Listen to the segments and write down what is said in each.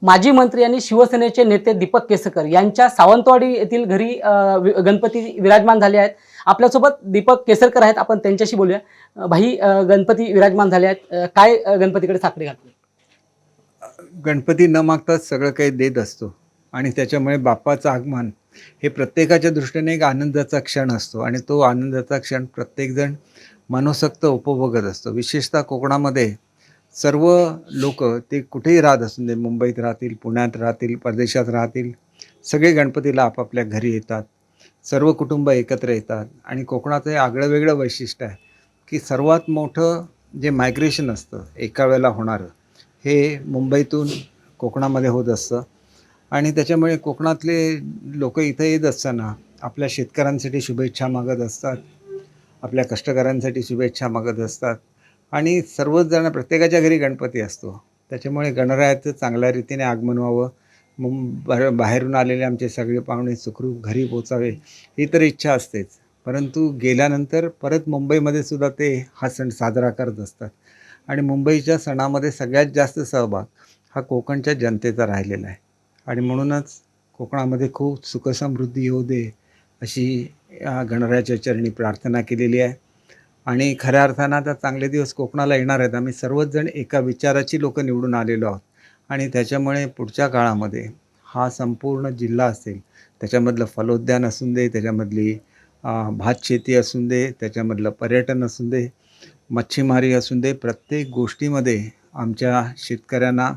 माजी मंत्री आणि शिवसेनेचे नेते दीपक केसरकर यांच्या सावंतवाडी येथील घरी गणपती विराजमान झाले आहेत। आपल्यासोबत दीपक केसरकर आहेत, आपण त्यांच्याशी बोलूया। भाई, गणपती विराजमान झाले आहेत, काय गणपतीकडे साकडे घातले? गणपती न मागताच सगळं काही देत असतो आणि त्याच्यामुळे बाप्पाचं आगमन हे प्रत्येकाच्या दृष्टीने एक आनंदाचा क्षण असतो आणि तो आनंदाचा क्षण प्रत्येकजण मनोसक्त उपभोगत असतो। विशेषतः कोकणामध्ये सर्व लोक ते कुठेही राहत असून दे, मुंबईत राहतील, पुण्यात राहतील, परदेशात राहतील, सगळे गणपतीला आपापल्या घरी येतात, सर्व कुटुंब एकत्र येतात। आणि कोकणाचं हे आगळं वेगळं वैशिष्ट्य आहे की सर्वात मोठं जे मायग्रेशन असतं एका वेळेला होणारं हे मुंबईतून कोकणामध्ये होत असतं आणि त्याच्यामुळे कोकणातले लोक इथं येत असताना आपल्या शेतकऱ्यांसाठी शुभेच्छा मागत असतात, आपल्या कष्टकऱ्यांसाठी शुभेच्छा मागत असतात आणि सर्वच जण प्रत्येकाच्या घरी गणपती असतो। त्याच्यामुळे गणरायाचं चांगल्या रीतीने आगमन व्हावं, बाहेरून आलेले आमचे सगळे पाहुणे सुखरूप घरी पोचावे ही तर इच्छा असतेच, परंतु गेल्यानंतर परत मुंबईमध्ये सुद्धा ते हा सण साजरा करत असतात। आणि मुंबईच्या सणामध्ये सगळ्यात जास्त सहभाग हा कोकणच्या जनतेचा राहिलेला आहे आणि म्हणूनच कोकणामध्ये खूप सुखसमृद्धी येऊ दे अशी गणरायाच्या चरणी प्रार्थना केलेली आहे। आणि खऱ्या अर्थानं आता चांगले दिवस कोकणाला येणार आहेत। आम्ही सर्वच जण एका विचाराची लोक निवडून आलेलो आहोत आणि त्याच्यामुळे पुढच्या काळामध्ये हा संपूर्ण जिल्हा असेल, त्याच्यामधलं फलोद्यान असून दे, त्याच्यामधली भातशेती असून दे, त्याच्यामधलं पर्यटन असून दे, मच्छीमारी असून दे, प्रत्येक गोष्टीमध्ये आमच्या शेतकऱ्यांना,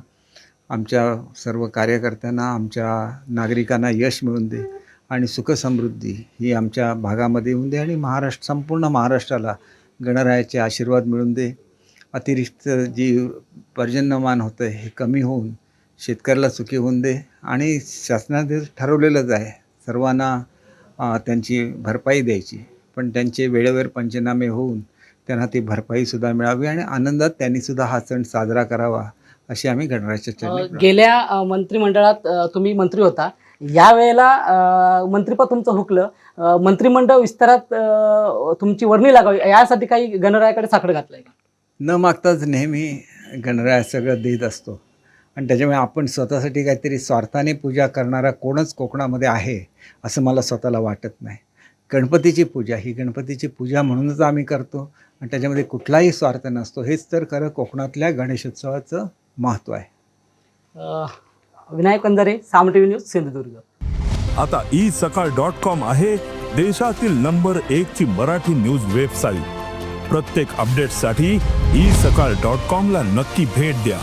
आमच्या सर्व कार्यकर्त्यांना, आमच्या नागरिकांना यश मिळून दे आणि सुखसमृद्धी ही आमच्या भागामध्ये येऊन दे आणि संपूर्ण महाराष्ट्राला गणरायाचे आशीर्वाद मिळून दे। अतिरिक्त जी पर्जन्यमान होतं हे कमी होऊन शेतकऱ्याला सुखी होऊन दे आणि शासनाने ठरवलेलंच आहे सर्वांना त्यांची भरपाई द्यायची, पण त्यांचे वेळेवर पंचनामे होऊन त्यांना ती भरपाईसुद्धा मिळावी आणि आनंदात त्यांनीसुद्धा हा सण साजरा करावा अशी आम्ही गणरायाच्या चरणी। गेल्या मंत्रिमंडळात तुम्ही मंत्री होता, यावेळेला मंत्रिपद तुमचं हुकलं, मंत्रिमंडळ विस्तारात तुमची वर्णी लागावी यासाठी काही गणरायाकडे साकडं घातलंय का? न मागताच नेहमी गणराया सगळं देत असतो आणि त्याच्यामुळे आपण स्वतःसाठी काहीतरी स्वार्थाने पूजा करणारा कोणच कोकणामध्ये आहे असं मला स्वतःला वाटत नाही। गणपतीची पूजा ही गणपतीची पूजा म्हणूनच आम्ही करतो आणि त्याच्यामध्ये कुठलाही स्वार्थ नसतो। हेच तर खरं कोकणातल्या गणेशोत्सवाचं महत्त्व आहे। विनायक कंदारे, साम टीव्ही न्यूज, सिंधुदुर्ग। आता isakal.com आहे देशातील नंबर 1 ची मराठी न्यूज वेबसाईट। प्रत्येक अपडेटसाठी isakal.com ला नक्की भेट द्या।